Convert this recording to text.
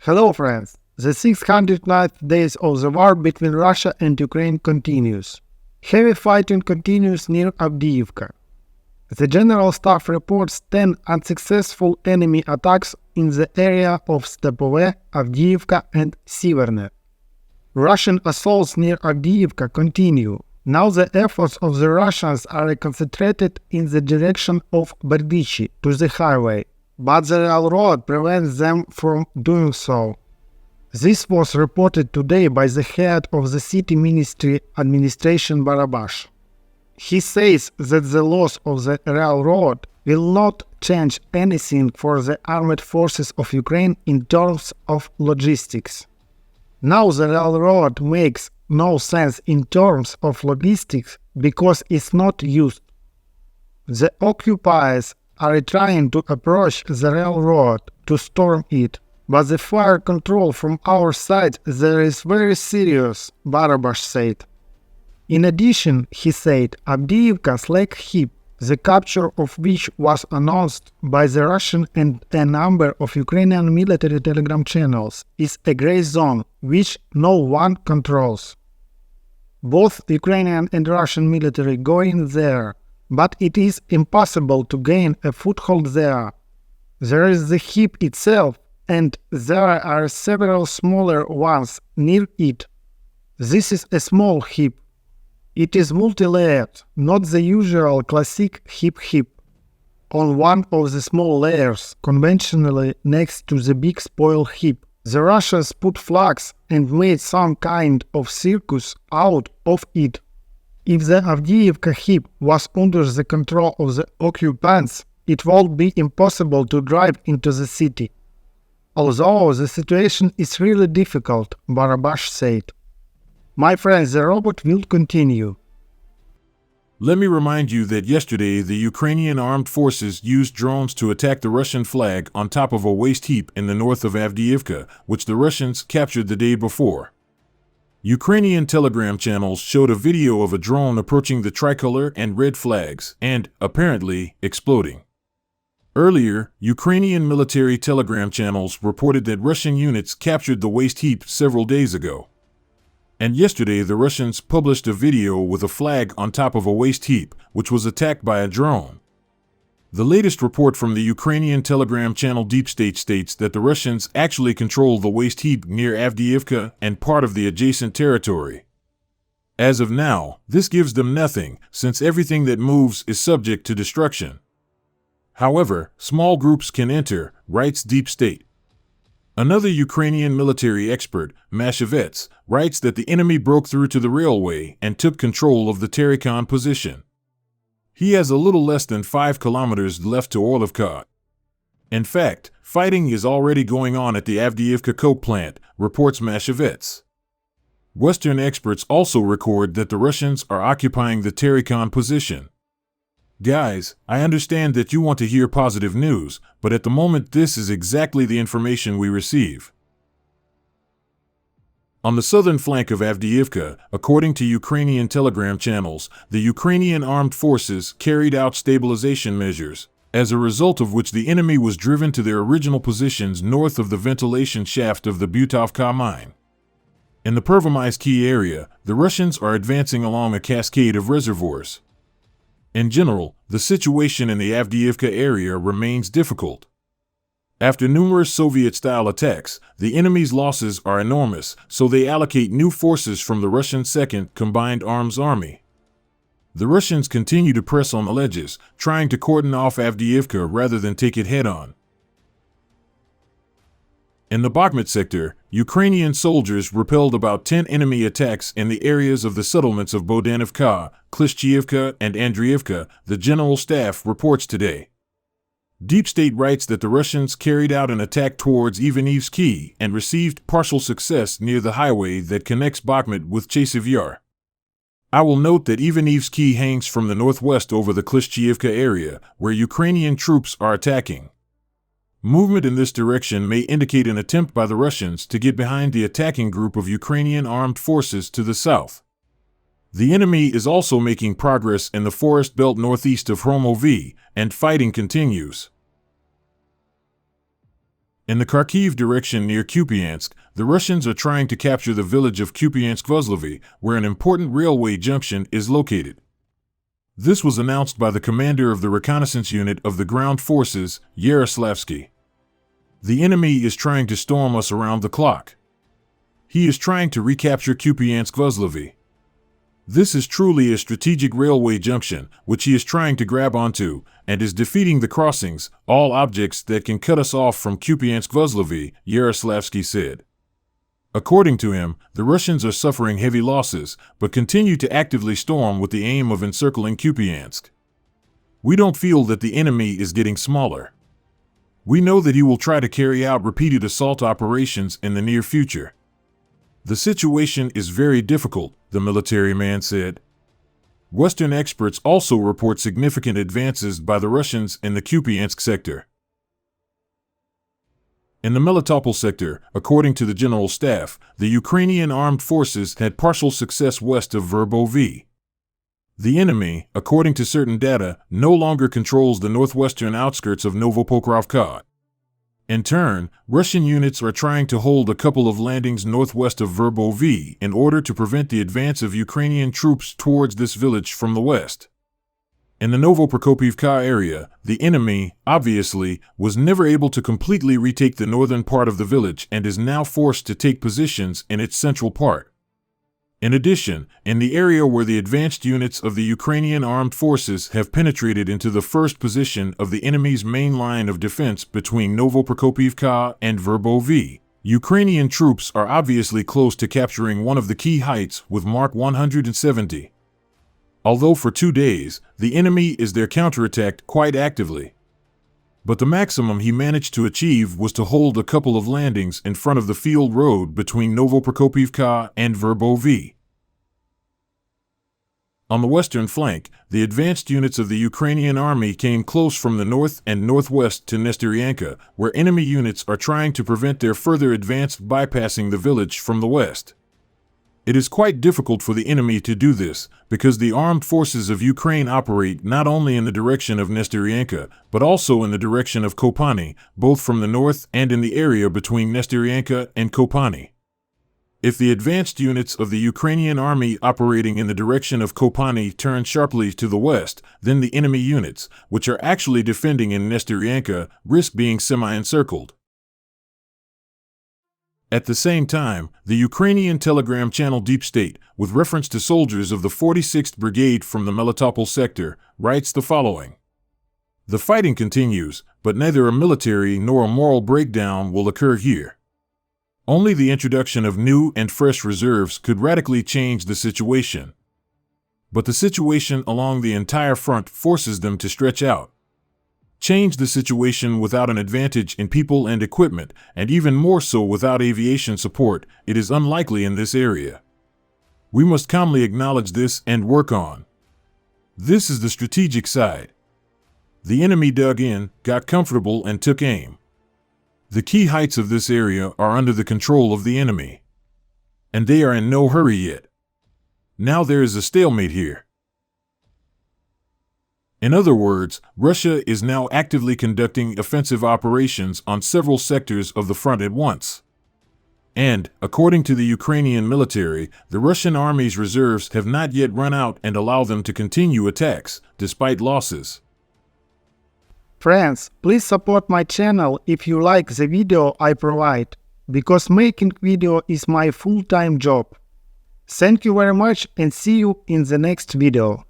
Hello friends, the 609th days of the war between Russia and Ukraine continues. Heavy fighting continues near Avdiivka. The General Staff reports 10 unsuccessful enemy attacks in the area of Stepove, Avdiivka and Sieverne. Russian assaults near Avdiivka continue. Now the efforts of the Russians are concentrated in the direction of Berdichi to the highway, but the railroad prevents them from doing so. This was reported today by the head of the city ministry administration Barabash. He says that the loss of the railroad will not change anything for the armed forces of Ukraine in terms of logistics. Now the railroad makes no sense in terms of logistics because it's not used. The occupiers are trying to approach the railroad to storm it, but the fire control from our side there is very serious, Barabash said. In addition, he said, Avdiivka's lake heap, the capture of which was announced by the Russian and a number of Ukrainian military telegram channels, is a gray zone which no one controls. Both Ukrainian and Russian military go in there, but it is impossible to gain a foothold there. There is the heap itself, and there are several smaller ones near it. This is a small heap. It is multi-layered, not the usual classic heap. On one of the small layers, conventionally next to the big spoil heap, the Russians put flags and made some kind of circus out of it. If the Avdiivka heap was under the control of the occupants, it would be impossible to drive into the city. Although the situation is really difficult, Barabash said. My friends, the robot will continue. Let me remind you that yesterday the Ukrainian armed forces used drones to attack the Russian flag on top of a waste heap in the north of Avdiivka, which the Russians captured the day before. Ukrainian telegram channels showed a video of a drone approaching the tricolor and red flags and, apparently, exploding. Earlier, Ukrainian military telegram channels reported that Russian units captured the waste heap several days ago. And yesterday the Russians published a video with a flag on top of a waste heap, which was attacked by a drone. The latest report from the Ukrainian telegram channel Deep State states that the Russians actually control the waste heap near Avdiivka and part of the adjacent territory. As of now, this gives them nothing, since everything that moves is subject to destruction. However, small groups can enter, writes Deep State. Another Ukrainian military expert, Mashevets, writes that the enemy broke through to the railway and took control of the Terikon position. He has a little less than 5 kilometers left to Orlovka. In fact, fighting is already going on at the Avdiivka coke plant, reports Mashevets. Western experts also record that the Russians are occupying the Terikon position. Guys, I understand that you want to hear positive news, but at the moment this is exactly the information we receive. On the southern flank of Avdiivka, according to Ukrainian telegram channels, the Ukrainian armed forces carried out stabilization measures, as a result of which the enemy was driven to their original positions north of the ventilation shaft of the Butovka mine. In the Pervomaisky area, the Russians are advancing along a cascade of reservoirs. In general, the situation in the Avdiivka area remains difficult. After numerous Soviet-style attacks, the enemy's losses are enormous, so they allocate new forces from the Russian 2nd Combined Arms Army. The Russians continue to press on the ledges, trying to cordon off Avdiivka rather than take it head-on. In the Bakhmut sector, Ukrainian soldiers repelled about 10 enemy attacks in the areas of the settlements of Bohdanivka, Klishchiivka and Andriivka, the General Staff reports today. Deep State writes that the Russians carried out an attack towards Ivanivske and received partial success near the highway that connects Bakhmut with Chasiv Yar. I will note that Ivanivske hangs from the northwest over the Klishchiivka area, where Ukrainian troops are attacking. Movement in this direction may indicate an attempt by the Russians to get behind the attacking group of Ukrainian armed forces to the south. The enemy is also making progress in the forest belt northeast of Verbove, and fighting continues. In the Kharkiv direction near Kupiansk, the Russians are trying to capture the village of Kupiansk-Vuzlovyi, where an important railway junction is located. This was announced by the commander of the reconnaissance unit of the ground forces, Yaroslavsky. The enemy is trying to storm us around the clock. He is trying to recapture Kupiansk-Vuzlovyi. This is truly a strategic railway junction, which he is trying to grab onto, and is defeating the crossings, all objects that can cut us off from Kupiansk-Vuzlovyi, Yaroslavsky said. According to him, the Russians are suffering heavy losses, but continue to actively storm with the aim of encircling Kupiansk. We don't feel that the enemy is getting smaller. We know that he will try to carry out repeated assault operations in the near future. The situation is very difficult, the military man said. Western experts also report significant advances by the Russians in the Kupiansk sector. In the Melitopol sector, according to the General Staff, the Ukrainian armed forces had partial success west of Verbove. The enemy, according to certain data, no longer controls the northwestern outskirts of Novoprokopivka. In turn, Russian units are trying to hold a couple of landings northwest of Verbove in order to prevent the advance of Ukrainian troops towards this village from the west. In the Novoprokopivka area, the enemy, obviously, was never able to completely retake the northern part of the village and is now forced to take positions in its central part. In addition, in the area where the advanced units of the Ukrainian armed forces have penetrated into the first position of the enemy's main line of defense between Novoprokopivka and Verbove, Ukrainian troops are obviously close to capturing one of the key heights with Mark 170. Although for 2 days, the enemy is there counterattacked quite actively. But the maximum he managed to achieve was to hold a couple of landings in front of the field road between Novoprokopivka and Verbove. On the western flank, the advanced units of the Ukrainian army came close from the north and northwest to Nestoryanka, where enemy units are trying to prevent their further advance bypassing the village from the west. It is quite difficult for the enemy to do this, because the armed forces of Ukraine operate not only in the direction of Nestoryanka, but also in the direction of Kopani, both from the north and in the area between Nestoryanka and Kopani. If the advanced units of the Ukrainian army operating in the direction of Kopani turn sharply to the west, then the enemy units, which are actually defending in Nestoryanka, risk being semi-encircled. At the same time, the Ukrainian telegram channel Deep State, with reference to soldiers of the 46th Brigade from the Melitopol sector, writes the following. The fighting continues, but neither a military nor a moral breakdown will occur here. Only the introduction of new and fresh reserves could radically change the situation. But the situation along the entire front forces them to stretch out. Change the situation without an advantage in people and equipment, and even more so without aviation support, it is unlikely in this area. We must calmly acknowledge this and work on. This is the strategic side. The enemy dug in, got comfortable, and took aim. The key heights of this area are under the control of the enemy. And they are in no hurry yet. Now there is a stalemate here. In other words, Russia is now actively conducting offensive operations on several sectors of the front at once. And, according to the Ukrainian military, the Russian army's reserves have not yet run out and allow them to continue attacks, despite losses. Friends, please support my channel if you like the video I provide, because making video is my full-time job. Thank you very much and see you in the next video.